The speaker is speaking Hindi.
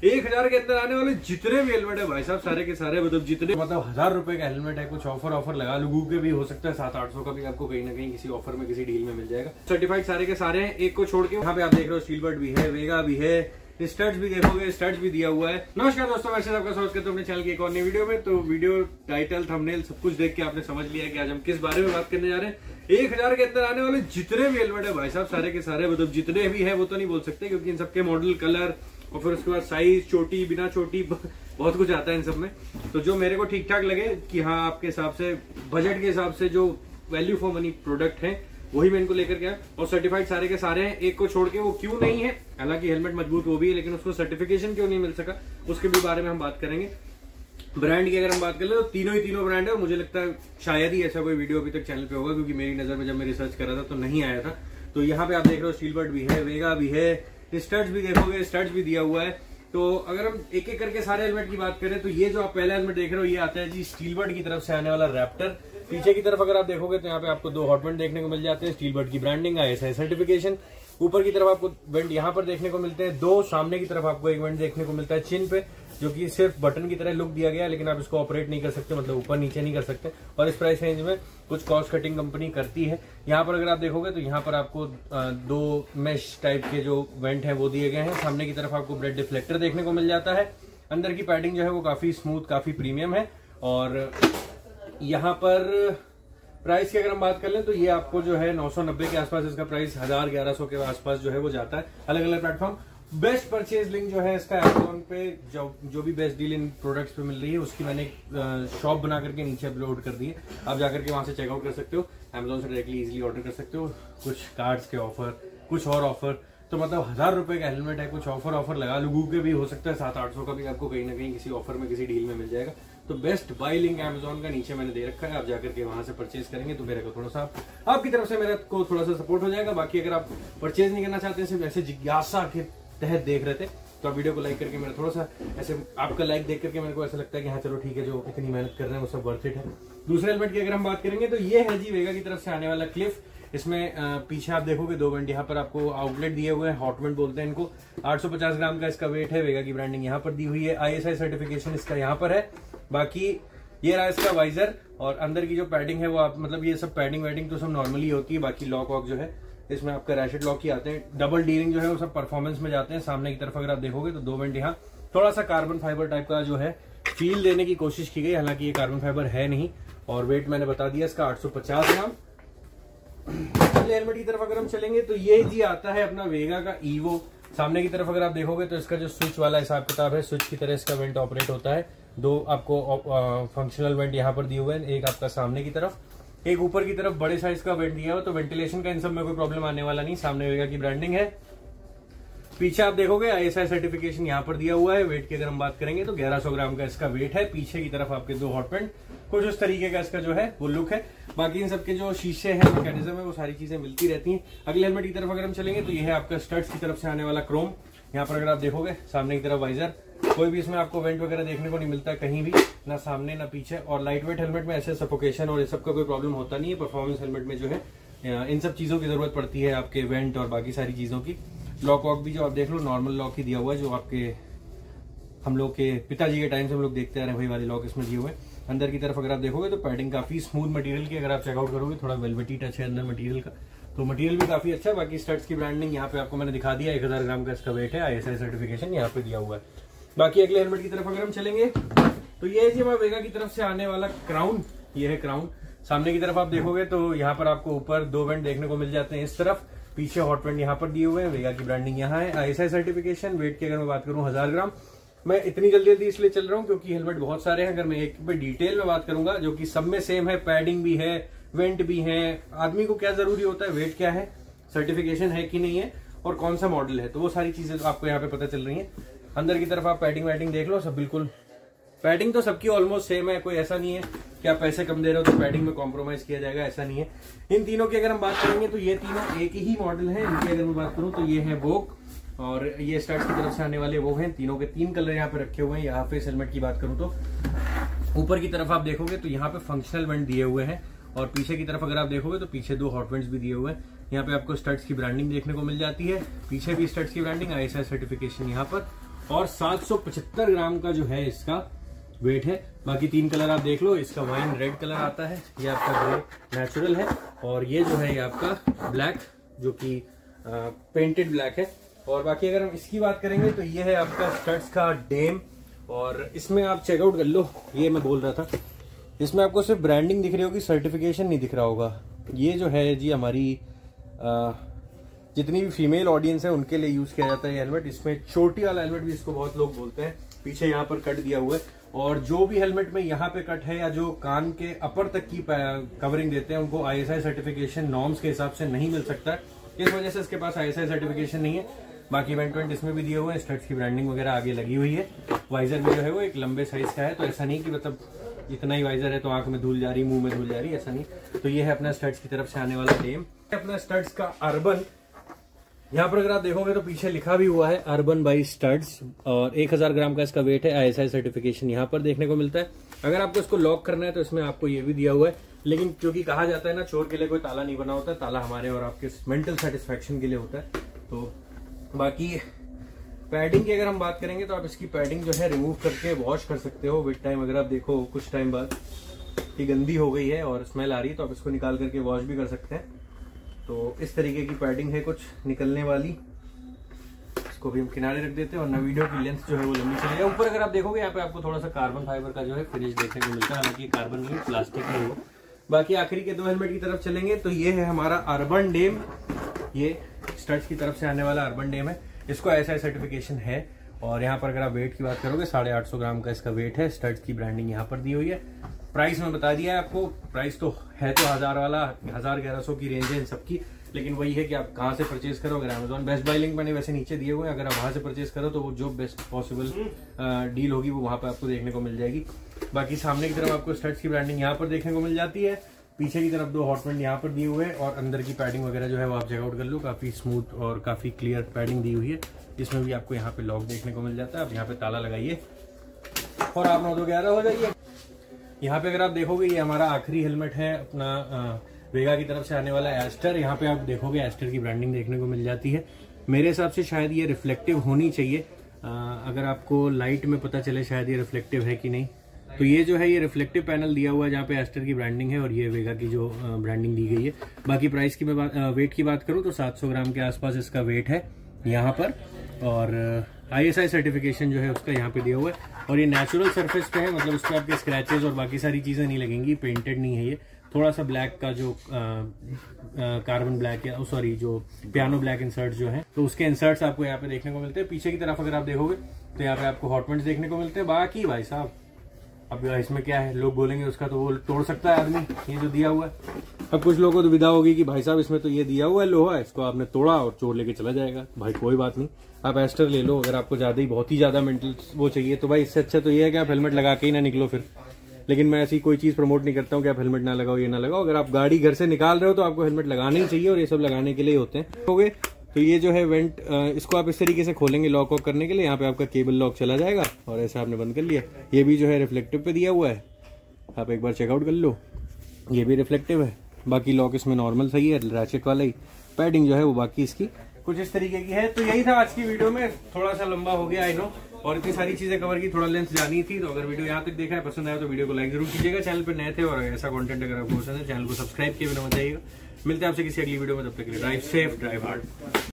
1000 के अंदर आने वाले जितने भी हेलमेट है भाई साहब, सारे के सारे मतलब 1000 रुपए का हेलमेट है। कुछ ऑफर लगा लूगू के भी हो सकता है, 700-800 का भी आपको कहीं ना कहीं किसी ऑफर में किसी डील में मिल जाएगा। सर्टिफाइड सारे के सारे हैं, एक को छोड़ के। यहाँ पे आप देख रहे हो स्टील बर्ड भी है, वेगा भी है, स्टड्स भी देखोगे, स्टड्स भी दिया हुआ है। नमस्कार दोस्तों, वैसे आपका स्वागत करते हैं अपने चैनल की एक और नई वीडियो में। तो वीडियो टाइटल थंबनेल सब कुछ देख के आपने समझ लिया है कि आज हम किस बारे में बात करने जा रहे हैं। 1000 के अंदर आने वाले जितने भी हेलमेट है भाई साहब, सारे के सारे मतलब जितने भी है वो तो नहीं बोल सकते क्योंकि इन सबके मॉडल, कलर और फिर उसके बाद साइज, चोटी, बिना चोटी, बहुत कुछ आता है इन सब में। तो जो मेरे को ठीक ठाक लगे कि हाँ आपके हिसाब से, बजट के हिसाब से जो वैल्यू फॉर मनी प्रोडक्ट है वही मैं इनको लेकर गया। और सर्टिफाइड सारे के सारे हैं, एक को छोड़ के। वो क्यों नहीं है, हालांकि हेलमेट मजबूत वो भी है लेकिन उसको सर्टिफिकेशन क्यों नहीं मिल सका उसके भी बारे में हम बात करेंगे। ब्रांड की अगर हम बात करें तो तीनों ब्रांड है और मुझे लगता है शायद ही ऐसा कोई वीडियो अभी तक चैनल पे होगा क्योंकि मेरी नजर में जब मैं रिसर्च कर रहा था तो नहीं आया था। तो यहाँ पे आप देख रहे हो स्टील बर्ड भी है, वेगा भी है, स्टड्स भी देखोगे, स्टड्स भी दिया हुआ है। तो अगर हम एक एक करके सारे हेलमेट की बात करें तो ये जो आप पहला हेलमेट देख रहे हो ये आता है जी स्टील बर्ड की तरफ से आने वाला रैप्टर। पीछे की तरफ अगर आप देखोगे तो यहाँ पे आपको 2 हॉट वेंट देखने को मिल जाते हैं, स्टील बर्ड की ब्रांडिंग, ISI सर्टिफिकेशन। ऊपर की तरफ आपको वेंट यहाँ पर देखने को मिलते हैं 2, सामने की तरफ आपको एक वेंट देखने को मिलता है चिन पे, जो कि सिर्फ बटन की तरह लुक दिया गया है लेकिन आप इसको ऑपरेट नहीं कर सकते, मतलब ऊपर नीचे नहीं कर सकते। और इस प्राइस रेंज में कुछ कॉस्ट कटिंग कंपनी करती है। यहाँ पर अगर आप देखोगे तो यहाँ पर आपको 2 मेश टाइप के जो वेंट है वो दिए गए हैं। सामने की तरफ आपको ब्रेड डिफ्लेक्टर देखने को मिल जाता है। अंदर की पैडिंग जो है वो काफी स्मूथ, काफी प्रीमियम है। और यहाँ पर प्राइस की अगर हम बात कर लें तो ये आपको जो है 990 के आसपास इसका प्राइस, 1000-1100 के आसपास जो है वो जाता है। अलग अलग प्लेटफॉर्म। बेस्ट परचेज लिंक जो है इसका Amazon पे जो भी बेस्ट डील इन प्रोडक्ट्स पे मिल रही है उसकी मैंने शॉप बना करके नीचे अपलोड कर दी है। आप जाकर के वहां से चेकआउट कर सकते हो, Amazon से डायरेक्टली इजीली ऑर्डर कर सकते हो। कुछ कार्ड्स के ऑफर, कुछ और ऑफर, तो मतलब 1000 रुपए का हेलमेट है। कुछ ऑफर लगा लूगू के भी हो सकता है, 700-800 का भी आपको कहीं ना कहीं किसी ऑफर में किसी डील में मिल जाएगा। तो बेस्ट बाय लिंक Amazon का नीचे मैंने दे रखा है, आप जाकर के वहां से परचेज करेंगे तो मेरे को थोड़ा सा आपकी तरफ से मेरे को थोड़ा सा सपोर्ट हो जाएगा। बाकी अगर आप परचेज नहीं करना चाहते, सिर्फ ऐसे जिज्ञासा के तहत देख रहे थे तो आप वीडियो को लाइक करके मेरा थोड़ा सा ऐसे, आपका लाइक देख करके मेरे को ऐसा लगता है कि हाँ चलो ठीक है, जो इतनी मेहनत कर रहे हैं वो सब वर्थ इट है। दूसरे हेलमेट की अगर हम बात करेंगे तो ये है जी वेगा की तरफ से आने वाला क्लिफ। इसमें पीछे आप देखोगे 2 वेंट यहाँ पर आपको आउटलेट दिए हुए हैं, हॉट वेंट बोलते हैं इनको। 850 ग्राम का इसका वेट है। वेगा की ब्रांडिंग यहाँ पर दी हुई है, ISI सर्टिफिकेशन इसका यहाँ पर है। बाकी ये रहा इसका वाइजर और अंदर की जो पैडिंग है वो आप, मतलब ये सब पैडिंग वेडिंग तो सब नॉर्मली होती है। बाकी लॉक वॉक जो है इसमें आपका रैशेट लॉक ही आते हैं। डबल डीलिंग जो है वो सब परफॉर्मेंस में जाते हैं। सामने की तरफ अगर आप देखोगे तो 2 वेंट यहाँ थोड़ा सा कार्बन फाइबर टाइप का जो है फील देने की कोशिश की गई, हालांकि ये कार्बन फाइबर है नहीं। और वेट मैंने बता दिया इसका 850 ग्राम। हेलमेट की तरफ अगर हम चलेंगे तो ये जी आता है अपना वेगा का ईवो। सामने की तरफ अगर आप देखोगे तो इसका जो स्विच वाला हिसाब किताब है, स्विच की तरह इसका वेंट ऑपरेट होता है। 2 आपको फंक्शनल वेंट यहाँ पर दिए हुए हैं, एक आपका सामने की तरफ, एक ऊपर की तरफ बड़े साइज का वेंट दिया हुआ। तो वेंटिलेशन का इन सब में कोई प्रॉब्लम आने वाला नहीं। सामने वेगा की ब्रांडिंग है। पीछे आप देखोगे ISI सर्टिफिकेशन यहाँ पर दिया हुआ है। वेट की अगर हम बात करेंगे तो 1100 ग्राम का इसका वेट है। पीछे की तरफ आपके 2 हॉट वेंट, कुछ उस तरीके का इसका जो है वो लुक है। बाकी इन सबके जो शीशे हैं, मैकेनिज्म है, वो सारी चीजें मिलती रहती हैं। अगले हेलमेट की तरफ अगर हम चलेंगे तो ये है आपका स्टड्स की तरफ से आने वाला क्रोम। यहाँ पर अगर आप देखोगे सामने की तरफ वाइजर, कोई भी इसमें आपको वेंट वगैरह देखने को नहीं मिलता कहीं भी, ना सामने ना पीछे। और लाइट वेट हेलमेट में ऐसे सफोकेशन और इस सब का कोई प्रॉब्लम होता नहीं है। परफॉर्मेंस हेलमेट में जो है इन सब चीजों की जरूरत पड़ती है, आपके वेंट और बाकी सारी चीजों की। लॉक वॉक भी जो आप देख लो नॉर्मल लॉक ही दिया हुआ है, जो आपके हम लोग के पिताजी के टाइम से हम लोग देखते आ रहे हैं, वही वाले लॉक इसमें दिए हुए। अंदर की तरफ अगर आप देखोगे तो पैडिंग काफी स्मूथ मटेरियल की, अगर आप चेकआउट करोगे थोड़ा वेलवेटी टच है अंदर मटेरियल का, तो मटेरियल भी काफी अच्छा है। बाकी स्टड्स की ब्रांडिंग यहाँ पे आपको मैंने दिखा दिया, 1000 ग्राम का इसका वेट है, ISI सर्टिफिकेशन यहाँ पे दिया हुआ है। बाकी अगले हेलमेट की तरफ अगर हम चलेंगे तो ये है जी हमारा वेगा की तरफ से आने वाला क्राउन। ये है क्राउन। सामने की तरफ आप देखोगे तो यहाँ पर आपको ऊपर 2 वेंट देखने को मिल जाते हैं इस तरफ, पीछे हॉट वेंट यहाँ पर दिए हुए हैं। वेगा की ब्रांडिंग यहाँ है, ISI सर्टिफिकेशन। वेट की अगर मैं बात करूँ 1000 ग्राम। मैं इतनी जल्दी इसलिए चल रहा हूँ क्योंकि हेलमेट बहुत सारे हैं। अगर मैं एक पे डिटेल में बात करूंगा जो कि सब में सेम है, पैडिंग भी है, वेंट भी है, आदमी को क्या जरूरी होता है, वेट क्या है, सर्टिफिकेशन है कि नहीं है और कौन सा मॉडल है, तो वो सारी चीजें आपको यहाँ पे पता चल रही है। अंदर की तरफ आप पैडिंग वैडिंग देख लो, सब बिल्कुल पैडिंग तो सबकी ऑलमोस्ट सेम है। कोई ऐसा नहीं है कि आप पैसे कम दे रहे हो तो पैडिंग में कॉम्प्रोमाइज किया जाएगा, ऐसा नहीं है। इन तीनों की अगर हम बात करेंगे तो ये तीनों एक ही मॉडल है। इनकी अगर मैं बात करूं तो ये है वोक और ये स्टड्स की तरफ से आने वाले वो हैं। तीनों के 3 कलर यहाँ पे रखे हुए हैं। यहाँ पे हेलमेट की बात करूं तो ऊपर की तरफ आप देखोगे तो यहाँ पे फंक्शनल वेंट दिए हुए हैं और पीछे की तरफ अगर आप देखोगे तो पीछे 2 हॉट वेंट्स भी दिए हुए हैं। यहाँ पे आपको स्टड्स की ब्रांडिंग देखने को मिल जाती है, पीछे भी स्टड्स की ब्रांडिंग, ISI सर्टिफिकेशन यहाँ पर। और 775 ग्राम का जो है इसका वेट है। बाकी 3 कलर आप देख लो, इसका वाइन रेड कलर आता है, ये आपका ग्रे नेचुरल है, और ये जो है ये आपका ब्लैक जो कि पेंटेड ब्लैक है। और बाकी अगर हम इसकी बात करेंगे तो ये है आपका स्टड्स का डेम, और इसमें आप चेकआउट कर लो, ये मैं बोल रहा था, इसमें आपको सिर्फ ब्रांडिंग दिख रही होगी, सर्टिफिकेशन नहीं दिख रहा होगा। ये जो है जी हमारी जितनी भी फीमेल ऑडियंस है उनके लिए यूज किया जाता है ये हेलमेट। इसमें चोटी वाला हेलमेट भी इसको बहुत लोग बोलते हैं। पीछे यहाँ पर कट दिया हुआ है, और जो भी हेलमेट में यहाँ पे कट है या जो कान के अपर तक की कवरिंग देते हैं उनको ISI सर्टिफिकेशन नॉर्म्स के हिसाब से नहीं मिल सकता है, इस वजह से इसके पास ISI सर्टिफिकेशन नहीं है। बाकी इवेंट इसमें भी दिए हुए हैं, स्टड्स की ब्रांडिंग वगैरह आगे लगी हुई है। वाइजर भी जो है वो एक लंबे साइज का है, तो ऐसा नहीं कि मतलब इतना ही वाइजर है तो आंख में धूल जा रही, मुंह में धूल जा रही, ऐसा नहीं। तो ये है अपना स्टड्स की तरफ से आने वाला डेम, अपना स्टड्स का अर्बन। यहाँ पर अगर आप देखोगे तो पीछे लिखा भी हुआ है अर्बन बाई स्टड्स, और 1000 ग्राम का इसका वेट है। ISI सर्टिफिकेशन यहाँ पर देखने को मिलता है। अगर आपको इसको लॉक करना है तो इसमें आपको ये भी दिया हुआ है, लेकिन क्योंकि कहा जाता है ना चोर के लिए कोई ताला नहीं बना होता, ताला हमारे और आपके मेंटल सेटिस्फेक्शन के लिए होता है। तो बाकी पैडिंग की अगर हम बात करेंगे तो आप इसकी पैडिंग जो है रिमूव करके वॉश कर सकते हो विद टाइम। अगर आप देखो कुछ टाइम बाद ये गंदी हो गई है और स्मेल आ रही है तो आप इसको निकाल करके वॉश भी कर सकते हैं। तो इस तरीके की पैडिंग है कुछ निकलने वाली, इसको भी हम किनारे रख देते हैं, वरना वीडियो की लेंथ जो है वो लंबी चलेगी। ऊपर अगर आप देखोगे यहाँ पे आपको थोड़ा सा कार्बन फाइबर का जो है फिनिश देखने को मिलता है, हालांकि कार्बन नहीं प्लास्टिक है वो। बाकी आखिरी के 2 हेलमेट की तरफ चलेंगे तो ये है हमारा अर्बन डेम, ये स्टड्स की तरफ से आने वाला अर्बन डेम है। इसको ISI सर्टिफिकेशन है, और यहाँ पर अगर आप वेट की बात करोगे 850 ग्राम का इसका वेट है। स्टड्स की ब्रांडिंग यहाँ पर दी हुई है। प्राइस में बता दिया है आपको, प्राइस तो है तो 1000 वाला, 1000-1100 की रेंज है इन सबकी, लेकिन वही है कि आप कहाँ से परचेज करो। अगर अमेजॉन बेस्ट बाय लिंक मैंने वैसे नीचे दिए हुए हैं, अगर आप वहां से परचेज करो तो वो जो बेस्ट पॉसिबल डील होगी वो वहां पे आपको देखने को मिल जाएगी। बाकी सामने की तरफ आपको स्टड्स की ब्रांडिंग यहाँ पर देखने को मिल जाती है, पीछे की तरफ 2 हॉटमेंट यहाँ पर दिए हुए हैं, और अंदर की पैडिंग वगैरह जो है वो आप चेकआउट कर लो, काफी स्मूथ और काफी क्लियर पैडिंग दी हुई है। इसमें भी आपको यहाँ पे लॉक देखने को मिल जाता है, आप यहाँ पे ताला लगाइए और आप 9-2-11 हो जाइए। यहाँ पे अगर आप देखोगे ये हमारा आखिरी हेलमेट है अपना वेगा की तरफ से आने वाला एस्टर। यहाँ पे आप देखोगे एस्टर की ब्रांडिंग देखने को मिल जाती है। मेरे हिसाब से शायद ये रिफ्लेक्टिव होनी चाहिए, अगर आपको लाइट में पता चले शायद ये रिफ्लेक्टिव है कि नहीं। तो ये जो है ये रिफ्लेक्टिव पैनल दिया हुआ है जहाँ पे एस्टर की ब्रांडिंग है, और ये वेगा की जो ब्रांडिंग दी गई है। बाकी प्राइस की मैं वेट की बात करूँ तो 700 ग्राम के आसपास इसका वेट है यहाँ पर, और ISI सर्टिफिकेशन जो है उसका यहाँ पे दिया हुआ है। और ये नेचुरल सरफेस पे है, मतलब इस पर आपके स्क्रैचेस और बाकी सारी चीजें नहीं लगेंगी, पेंटेड नहीं है ये। थोड़ा सा ब्लैक का जो कार्बन ब्लैक या सॉरी जो पियानो ब्लैक इंसर्ट्स जो हैं तो उसके इंसर्ट्स आपको यहाँ पे देखने को मिलते हैं। पीछे की तरफ अगर आप देखोगे तो यहाँ पे आपको हॉटमेंट्स देखने को मिलते हैं। बाकी भाई साहब अब इसमें क्या है, लोग बोलेंगे उसका तो वो तोड़ सकता है आदमी, ये जो दिया हुआ है। अब कुछ लोगों को तो विदा होगी कि भाई साहब इसमें तो ये दिया हुआ है लोहा, इसको आपने तोड़ा और चोर लेके चला जाएगा। भाई कोई बात नहीं, आप एस्टर ले लो। अगर आपको ज्यादा ही बहुत ही ज्यादा मेंटल वो चाहिए तो भाई इससे अच्छा तो ये है कि आप हेलमेट लगा के ही ना निकलो फिर। लेकिन मैं ऐसी कोई चीज प्रमोट नहीं करता हूँ कि आप हेलमेट ना लगाओ, ये ना लगाओ। अगर आप गाड़ी घर से निकाल रहे हो तो आपको हेलमेट लगाना ही चाहिए, और ये सब लगाने के लिए होते हैं। हो गए तो ये जो है वेंट, इसको आप इस तरीके से खोलेंगे लॉक वॉक करने के लिए। यहाँ पे आपका केबल लॉक चला जाएगा और ऐसे आपने बंद कर लिया। ये भी जो है रिफ्लेक्टिव पे दिया हुआ है, आप एक बार चेकआउट कर लो, ये भी रिफ्लेक्टिव है। बाकी लॉक इसमें नॉर्मल सही है, रैचेट वाला ही। पैडिंग जो है वो बाकी इसकी कुछ इस तरीके की है। तो यही था आज की वीडियो में, थोड़ा सा लंबा हो गया आई नो, और इतनी सारी चीजें कवर की, थोड़ा लेंथ जानी थी। तो अगर वीडियो यहाँ तक देखा है, पसंद आया तो वीडियो को लाइक जरूर कीजिएगा। चैनल पर नए थे और ऐसा कंटेंट अगर आपको पसंद है चैनल को सब्सक्राइब किए बिना मत जाइएगा। मिलते हैं आपसे किसी अगली वीडियो में, तब तक के लिए ड्राइव सेफ ड्राइव हार्ड।